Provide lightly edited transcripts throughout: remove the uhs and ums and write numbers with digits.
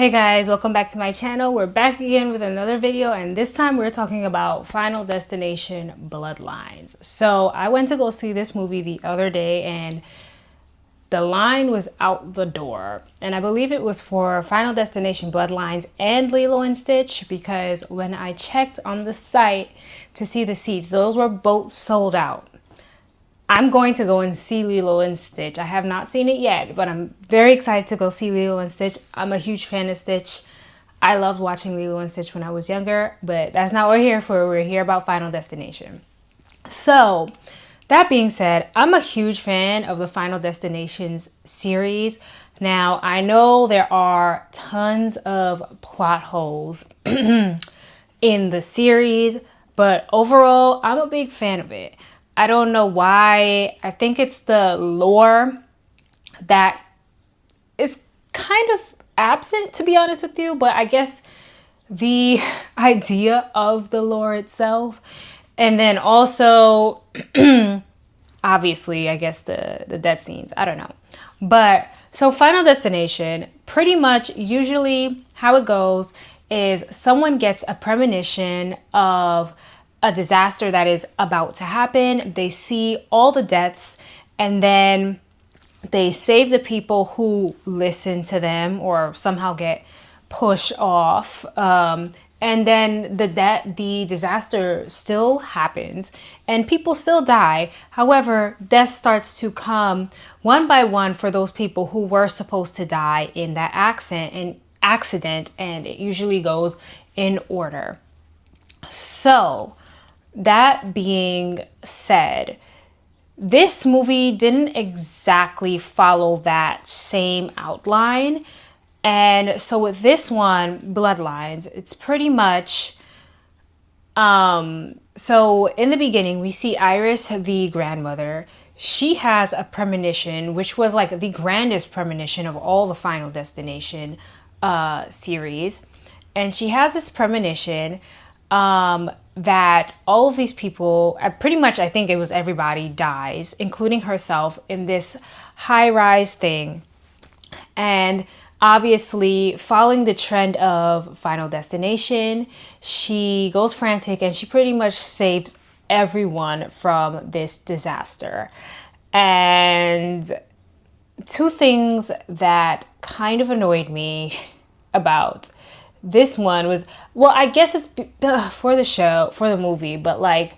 Hey guys, welcome back to my channel. We're back again with another video, and this time we're talking about Final Destination Bloodlines. So I went to go see this movie the other day and the line was out the door. And I believe it was for Final Destination Bloodlines and Lilo and Stitch, because when I checked on the site to see the seats, those were both sold out. I'm going to go and see Lilo and Stitch. I have not seen it yet, but I'm very excited to go see Lilo and Stitch. I'm a huge fan of Stitch. I loved watching Lilo and Stitch when I was younger, but that's not what we're here for. We're here about Final Destination. So, that being said, I'm a huge fan of the Final Destinations series. Now, I know there are tons of plot holes in the series, but overall, I'm a big fan of it. I don't know why. I think it's the lore that is kind of absent, to be honest with you. But I guess the idea of the lore itself. And then also, obviously, I guess the death scenes. I don't know. But so Final Destination, pretty much usually how it goes is someone gets a premonition of a disaster that is about to happen. They see all the deaths and then they save the people who listen to them or somehow get pushed off. And then the disaster still happens and people still die. However, death starts to come one by one for those people who were supposed to die in that accident, and it usually goes in order. So, that being said, this movie didn't exactly follow that same outline. And so with this one, Bloodlines, it's pretty much, so in the beginning, we see Iris, the grandmother. She has a premonition, which was like the grandest premonition of all the Final Destination series. And she has this premonition that all of these people, pretty much I think it was everybody, dies, including herself, in this high-rise thing. And obviously, following the trend of Final Destination, she goes frantic and she pretty much saves everyone from this disaster. And two things that kind of annoyed me about this one was, well, I guess it's for the show, for the movie, but like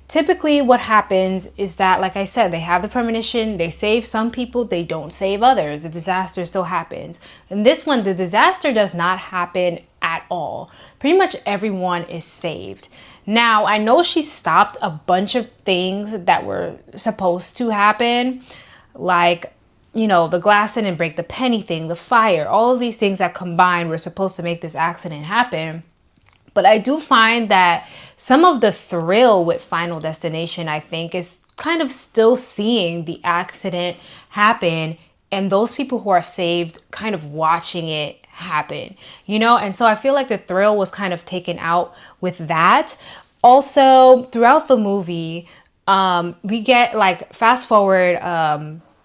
typically what happens is that, like I said, they have the premonition, they save some people, they don't save others. The disaster still happens. In this one, the disaster does not happen at all. Pretty much everyone is saved. Now, I know she stopped a bunch of things that were supposed to happen, like, you know, the glass didn't break, the penny thing, the fire, all of these things that combined were supposed to make this accident happen. But I do find that some of the thrill with Final Destination, I think, is kind of still seeing the accident happen and those people who are saved kind of watching it happen, you know? And so I feel like the thrill was kind of taken out with that. Also, throughout the movie, we get like fast forward,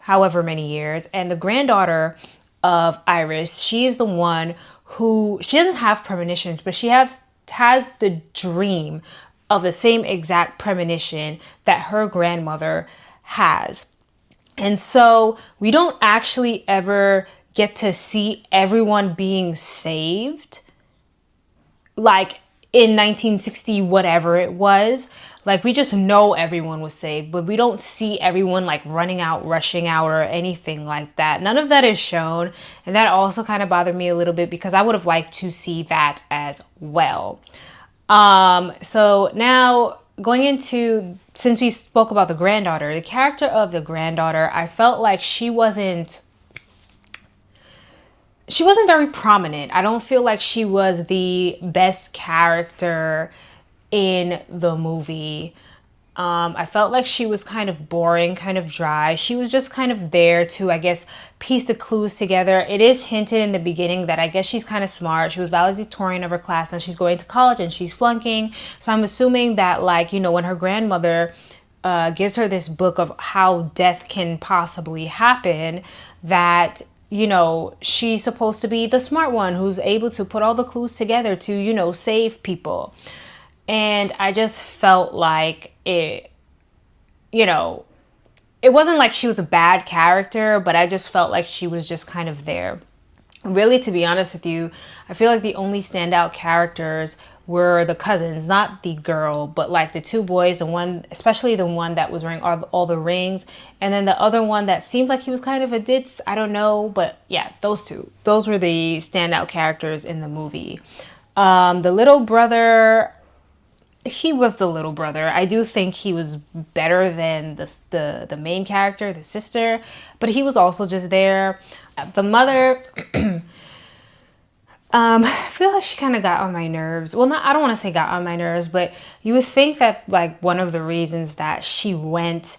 however many years, and the granddaughter of Iris, she is the one who, she doesn't have premonitions, but she has the dream of the same exact premonition that her grandmother has. And so we don't actually ever get to see everyone being saved, like in 1960, whatever it was. Like, we just know everyone was saved, but we don't see everyone like running out, rushing out, or anything like that. None of that is shown. And that also kind of bothered me a little bit because I would have liked to see that as well. So now going into, since we spoke about the granddaughter, the character of the granddaughter, I felt like she wasn't very prominent. I don't feel like she was the best character in the movie. I felt like she was kind of boring, kind of dry. She was just kind of there to, I guess, piece the clues together. It is hinted in the beginning that I guess she's kind of smart. She was valedictorian of her class and she's going to college and she's flunking. So I'm assuming that, like, you know, when her grandmother gives her this book of how death can possibly happen, that you know, she's supposed to be the smart one who's able to put all the clues together to, you know, save people. And I just felt like it, you know, it wasn't like she was a bad character, but I just felt like she was just kind of there. Really, to be honest with you, I feel like the only standout characters were the cousins, not the girl, but like the two boys, the one, especially the one that was wearing all the rings, and then the other one that seemed like he was kind of a ditz. I don't know, but yeah, those two. Those were the standout characters in the movie. The little brother, he was the little brother. I do think he was better than the main character, the sister, but he was also just there. The mother, I feel like she kind of got on my nerves. Well, not, I don't want to say got on my nerves, but you would think that like one of the reasons that she went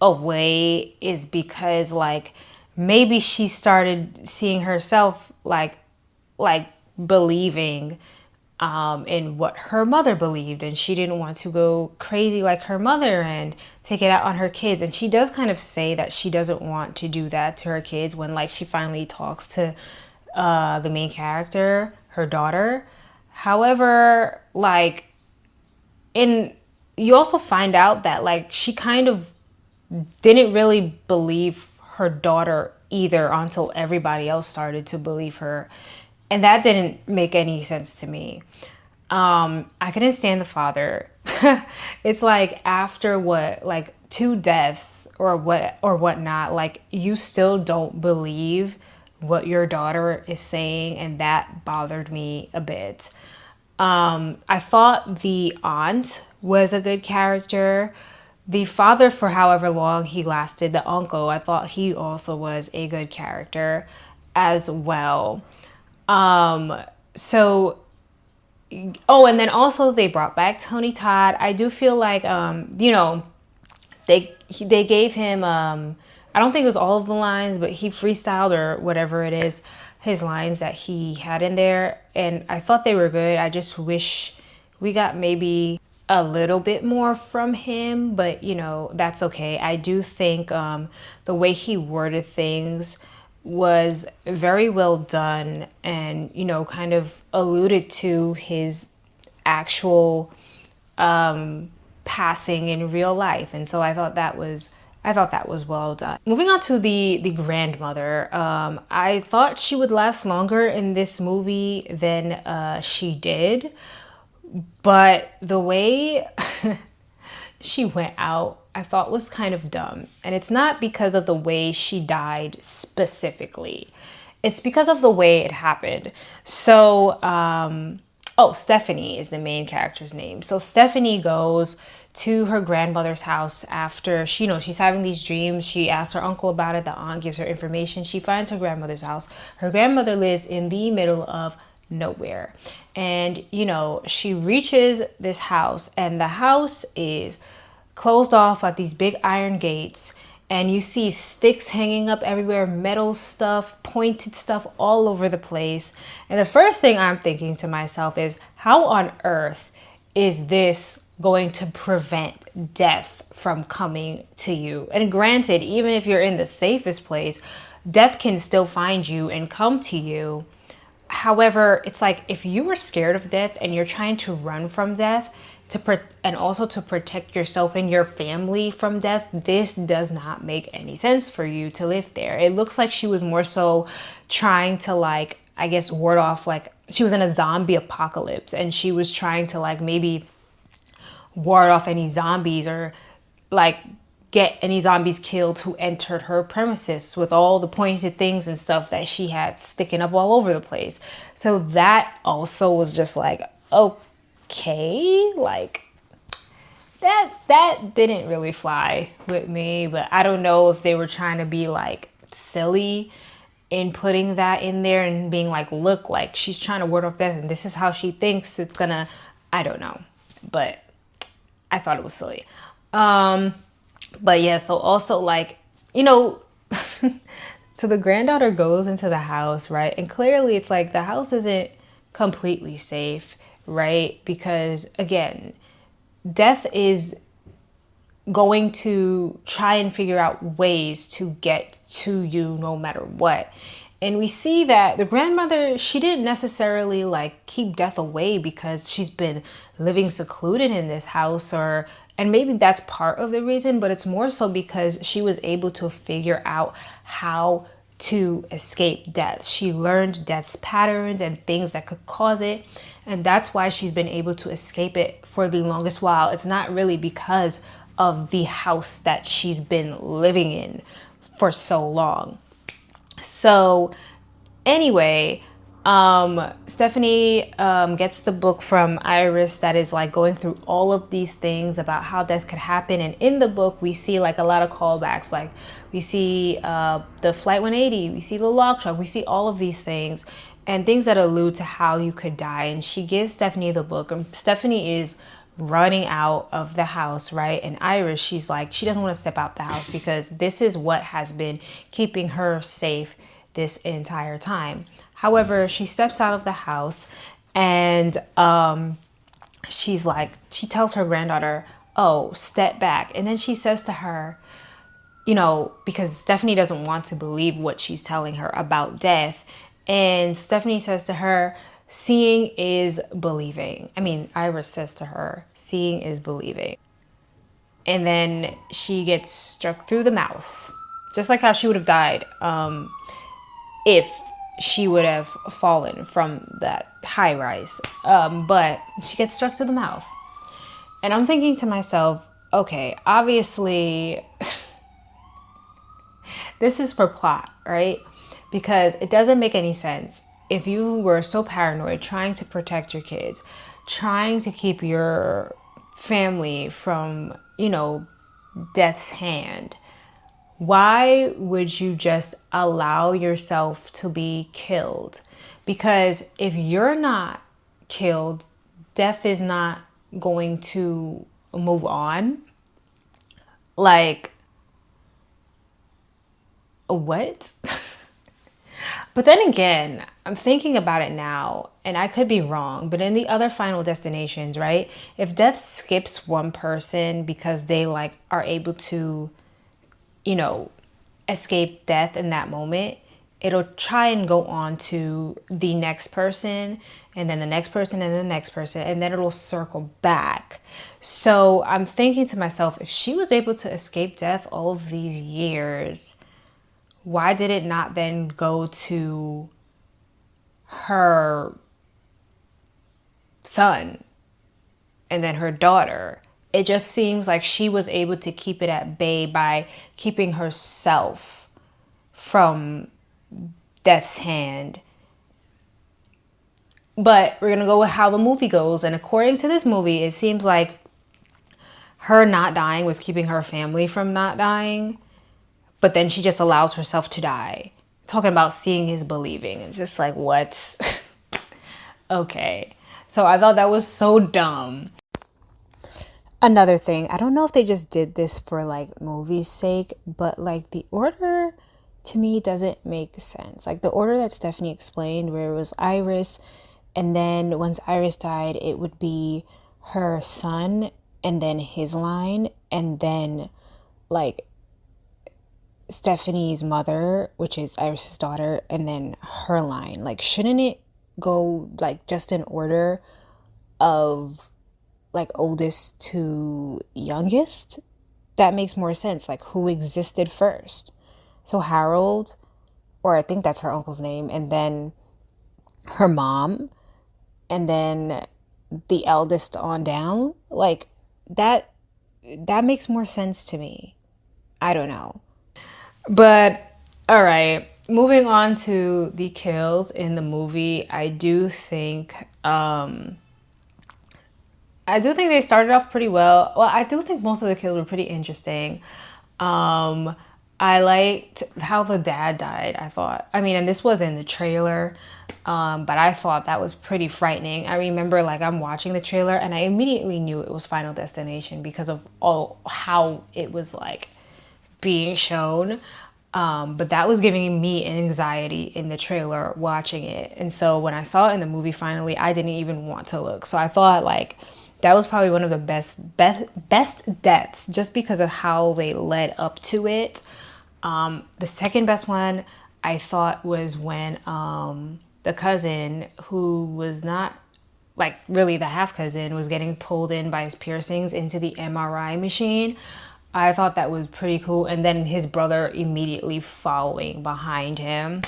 away is because like maybe she started seeing herself like believing in what her mother believed, and she didn't want to go crazy like her mother and take it out on her kids. And she does kind of say that she doesn't want to do that to her kids when like she finally talks to the main character, her daughter. However, like you also find out that like she kind of didn't really believe her daughter either until everybody else started to believe her. And that didn't make any sense to me. I couldn't stand the father. It's like after what, like 2 deaths or whatnot, like you still don't believe what your daughter is saying, and that bothered me a bit. I thought the aunt was a good character. The father, for however long he lasted, the uncle, I thought he also was a good character as well. So, oh, and then also they brought back Tony Todd. I do feel like, you know, they gave him, I don't think it was all of the lines, but he freestyled or whatever it is, his lines that he had in there. And I thought they were good. I just wish we got maybe a little bit more from him, but you know, that's okay. I do think, the way he worded things was very well done, and you know, kind of alluded to his actual passing in real life. And so I thought that was well done. Moving on to the grandmother, I thought she would last longer in this movie than she did, but the way she went out, I thought was kind of dumb. And it's not because of the way she died specifically. It's because of the way it happened. So, Stephanie is the main character's name. So Stephanie goes to her grandmother's house after she, you know, she's having these dreams. She asks her uncle about it. The aunt gives her information. She finds her grandmother's house. Her grandmother lives in the middle of nowhere. And, you know, she reaches this house, and the house is closed off by these big iron gates, and you see sticks hanging up everywhere, metal stuff, pointed stuff all over the place. And the first thing I'm thinking to myself is, how on earth is this going to prevent death from coming to you? And granted, even if you're in the safest place, death can still find you and come to you. However, it's like if you were scared of death and you're trying to run from death, and also to protect yourself and your family from death, this does not make any sense for you to live there. It looks like she was more so trying to, like, I guess, ward off, like, she was in a zombie apocalypse, and she was trying to, like, maybe ward off any zombies, or like get any zombies killed who entered her premises with all the pointed things and stuff that she had sticking up all over the place. So that also was just like, okay, like that didn't really fly with me. But I don't know if they were trying to be like silly in putting that in there and being like, look, like she's trying to ward off death and this is how she thinks it's gonna, I don't know, but I thought it was silly. But yeah, so also, like, you know, so the granddaughter goes into the house, right? And clearly it's like the house isn't completely safe, right? Because again, death is going to try and figure out ways to get to you no matter what. And we see that the grandmother, she didn't necessarily like keep death away because she's been living secluded in this house, or and maybe that's part of the reason, but it's more so because she was able to figure out how to escape death. She learned death's patterns and things that could cause it. And that's why she's been able to escape it for the longest while. It's not really because of the house that she's been living in for so long. So anyway, Stephanie gets the book from Iris that is like going through all of these things about how death could happen. And in the book, we see like a lot of callbacks. Like we see the Flight 180, we see the log truck, we see all of these things and things that allude to how you could die. And she gives Stephanie the book. And Stephanie is running out of the house, right? And Iris, she's like, she doesn't want to step out the house because this is what has been keeping her safe this entire time. However, she steps out of the house and she's like, she tells her granddaughter, oh, step back. And then she says to her, you know, because Stephanie doesn't want to believe what she's telling her about death. And Stephanie says to her, seeing is believing. I mean, Iris says to her, seeing is believing. And then she gets struck through the mouth, just like how she would have died if she would have fallen from that high rise. But she gets struck to the mouth. And I'm thinking to myself, okay, obviously this is for plot, right? Because it doesn't make any sense. If you were so paranoid, trying to protect your kids, trying to keep your family from, you know, death's hand, why would you just allow yourself to be killed? Because if you're not killed, death is not going to move on. Like, what? But then again, I'm thinking about it now, and I could be wrong, but in the other Final Destinations, right? If death skips one person because they like are able to, you know, escape death in that moment, it'll try and go on to the next person and then the next person and the next person, and then it'll circle back. So I'm thinking to myself, if she was able to escape death all of these years, why did it not then go to her son and then her daughter? It just seems like she was able to keep it at bay by keeping herself from death's hand. But we're going to go with how the movie goes. And according to this movie, it seems like her not dying was keeping her family from not dying. But then she just allows herself to die. Talking about seeing is believing. It's just like, what? Okay. So I thought that was so dumb. Another thing, I don't know if they just did this for like movie's sake, but like the order to me doesn't make sense. Like the order that Stephanie explained, where it was Iris, and then once Iris died, it would be her son and then his line, and then like Stephanie's mother, which is Iris's daughter, and then her line. Like, shouldn't it go like just in order of like oldest to youngest? That makes more sense. Like, who existed first? So Harold, or I think that's her uncle's name, and then her mom, and then the eldest on down. Like that makes more sense to me. I don't know. But all right, moving on to the kills in the movie, I do think they started off pretty well. Well, I do think most of the kills were pretty interesting. I liked how the dad died, I thought. I mean, and this was in the trailer, but I thought that was pretty frightening. I remember like I'm watching the trailer and I immediately knew it was Final Destination because of all how it was like being shown. But that was giving me anxiety in the trailer watching it. And so when I saw it in the movie finally, I didn't even want to look. So I thought like that was probably one of the best deaths just because of how they led up to it. The second best one, I thought was when the cousin, who was not like really the half cousin, was getting pulled in by his piercings into the MRI machine. I thought that was pretty cool. And then his brother immediately following behind him.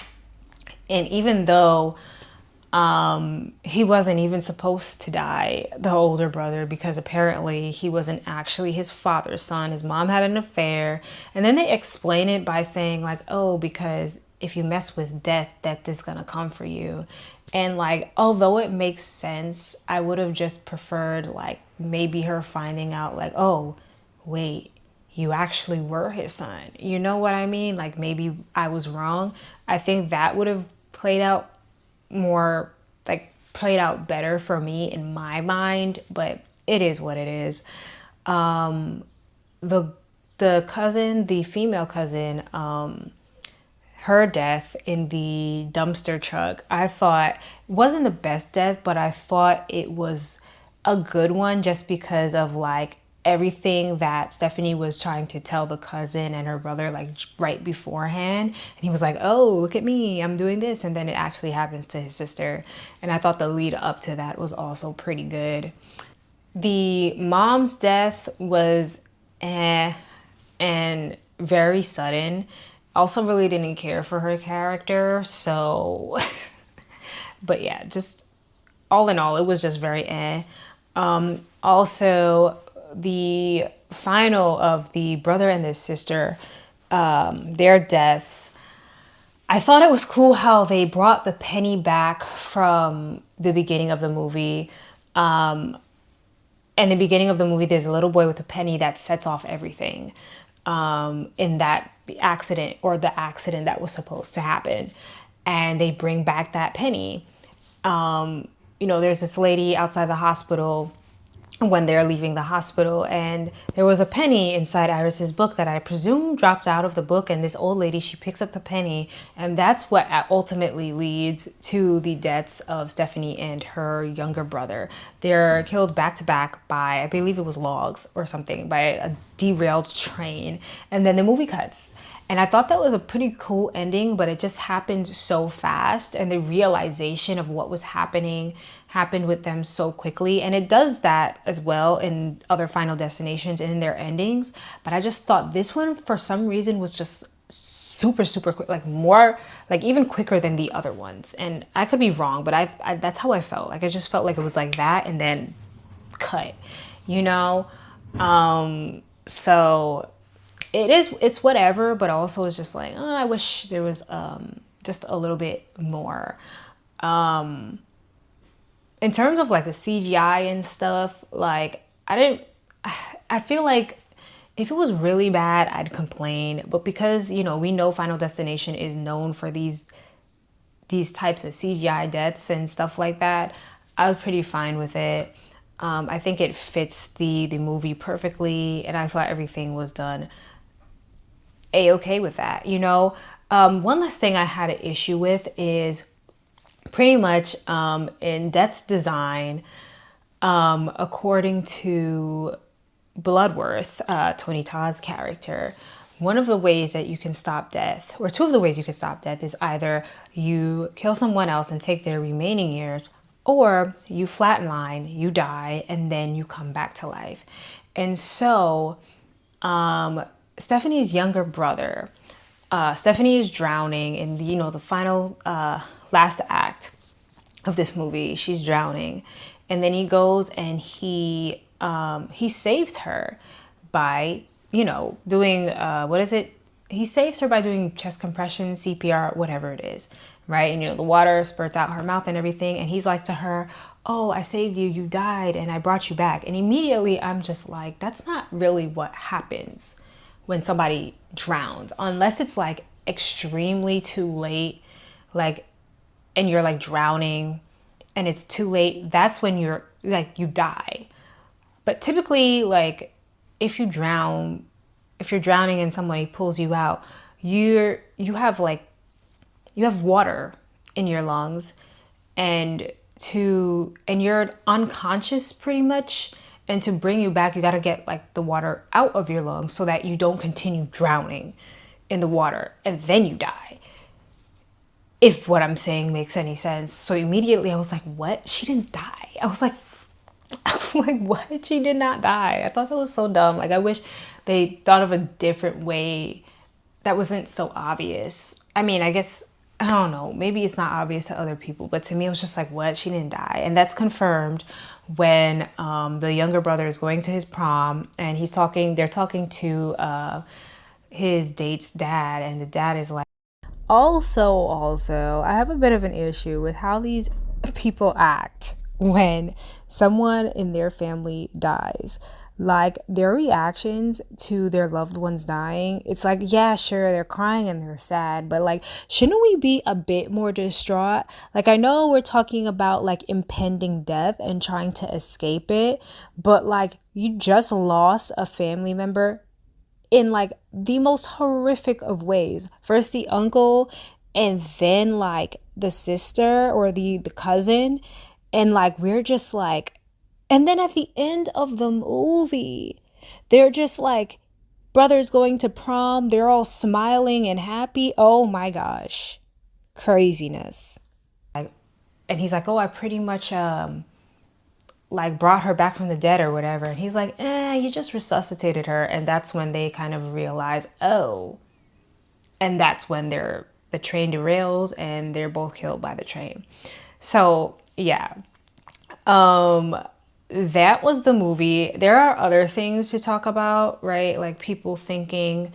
And even though he wasn't even supposed to die, the older brother, because apparently he wasn't actually his father's son. His mom had an affair. And then they explain it by saying like, oh, because if you mess with death, death is gonna come for you. And like, although it makes sense, I would have just preferred like maybe her finding out like, oh, wait, you actually were his son. You know what I mean? Like maybe I was wrong. I think that would have played out more, like played out better for me in my mind, but it is what it is. The cousin, the female cousin, her death in the dumpster truck, I thought wasn't the best death, but I thought it was a good one just because of like everything that Stephanie was trying to tell the cousin and her brother like right beforehand. And he was like, oh, look at me, I'm doing this. And then it actually happens to his sister. And I thought the lead up to that was also pretty good. The mom's death was and very sudden. Also really didn't care for her character. So, but yeah, just all in all, it was just very Also, the final of the brother and the sister, their deaths, I thought it was cool how they brought the penny back from the beginning of the movie. In the beginning of the movie, there's a little boy with a penny that sets off everything in that accident, or the accident that was supposed to happen. And they bring back that penny. There's this lady outside the hospital when they're leaving the hospital, and there was a penny inside Iris's book that I presume dropped out of the book, and this old lady, she picks up the penny, and that's what ultimately leads to the deaths of Stephanie and her younger brother. They're killed back to back by, I believe it was logs or something, by a derailed train, and then the movie cuts. And I thought that was a pretty cool ending, but it just happened so fast, and the realization of what was happening happened with them so quickly. And it does that as well in other Final Destinations in their endings. But I just thought this one, for some reason, was just super, super quick, like more, like even quicker than the other ones. And I could be wrong, but I that's how I felt. Like I just felt like it was like that and then cut, you know? So it's whatever, but also it's just like, oh, I wish there was just a little bit more. In terms of like the CGI and stuff, like I feel like if it was really bad, I'd complain. But because, we know Final Destination is known for these types of CGI deaths and stuff like that, I was pretty fine with it. I think it fits the movie perfectly, and I thought everything was done A-okay with that, One last thing I had an issue with is pretty much in Death's design, according to Bloodworth, Tony Todd's character, one of the ways that you can stop death, or two of the ways you can stop death, is either you kill someone else and take their remaining years, or you flatline, you die, and then you come back to life. And so Stephanie's younger brother, Stephanie is drowning in the final last act of this movie. She's drowning, and then he goes and he saves her by doing what is it? He saves her by doing chest compression, CPR, whatever it is, right? And the water spurts out her mouth and everything, and he's like to her, oh, I saved you, you died, and I brought you back. And immediately I'm just like, that's not really what happens when somebody drowns, unless it's like extremely too late, like, and you're like drowning and it's too late. That's when you're like, you die. But typically, like, if you're drowning and somebody pulls you out, you have water in your lungs, and you're unconscious pretty much. And to bring you back, you got to get like the water out of your lungs so that you don't continue drowning in the water and then you die. if what I'm saying makes any sense. So immediately I was like, what? She didn't die. I was like, I'm like, what? She did not die. I thought that was so dumb. Like, I wish they thought of a different way that wasn't so obvious. I mean, I guess, I don't know, maybe it's not obvious to other people, but to me, it was just like, what? She didn't die. And that's confirmed when the younger brother is going to his prom and they're talking to his date's dad, and the dad is like, also, I have a bit of an issue with how these people act when someone in their family dies. Like their reactions to their loved ones dying, it's like, yeah, sure, they're crying and they're sad, but like, shouldn't we be a bit more distraught? Like, I know we're talking about like impending death and trying to escape it, but like, you just lost a family member in like the most horrific of ways. First the uncle, and then like the sister or the cousin, and like we're just like, and then at the end of the movie they're just like, brothers going to prom, they're all smiling and happy. Oh my gosh, craziness. And he's like, oh, I pretty much like brought her back from the dead or whatever. And he's like, you just resuscitated her. And that's when they kind of realize, oh, and that's when the train derails and they're both killed by the train. So yeah, that was the movie. There are other things to talk about, right? Like people thinking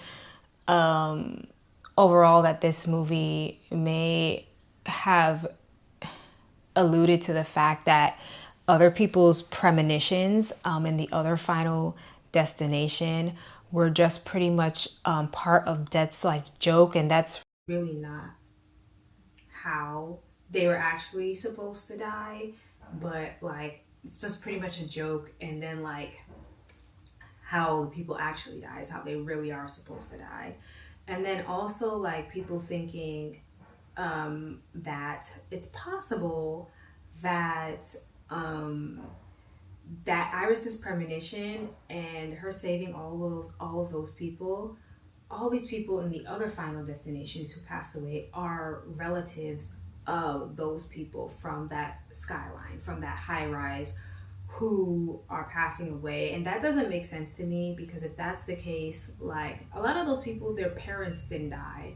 overall that this movie may have alluded to the fact that other people's premonitions in the other final destination were just pretty much part of Death's like joke, and that's really not how they were actually supposed to die, but like it's just pretty much a joke. And then like how people actually die is how they really are supposed to die. And then also like people thinking that it's possible that that Iris's premonition and her saving all of those people, all these people in the other final destinations who passed away are relatives of those people from that skyline, from that high rise, who are passing away. And that doesn't make sense to me, because if that's the case, like a lot of those people, their parents didn't die.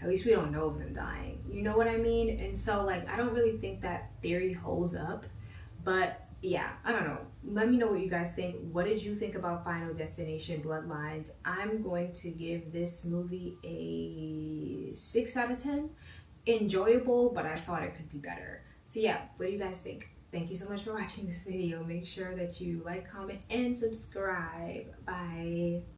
At least we don't know of them dying. You know what I mean? And so like I don't really think that theory holds up. But yeah, I don't know. Let me know what you guys think. What did you think about Final Destination Bloodlines? I'm going to give this movie a 6 out of 10. Enjoyable, but I thought it could be better. So yeah, what do you guys think? Thank you so much for watching this video. Make sure that you like, comment, and subscribe. Bye.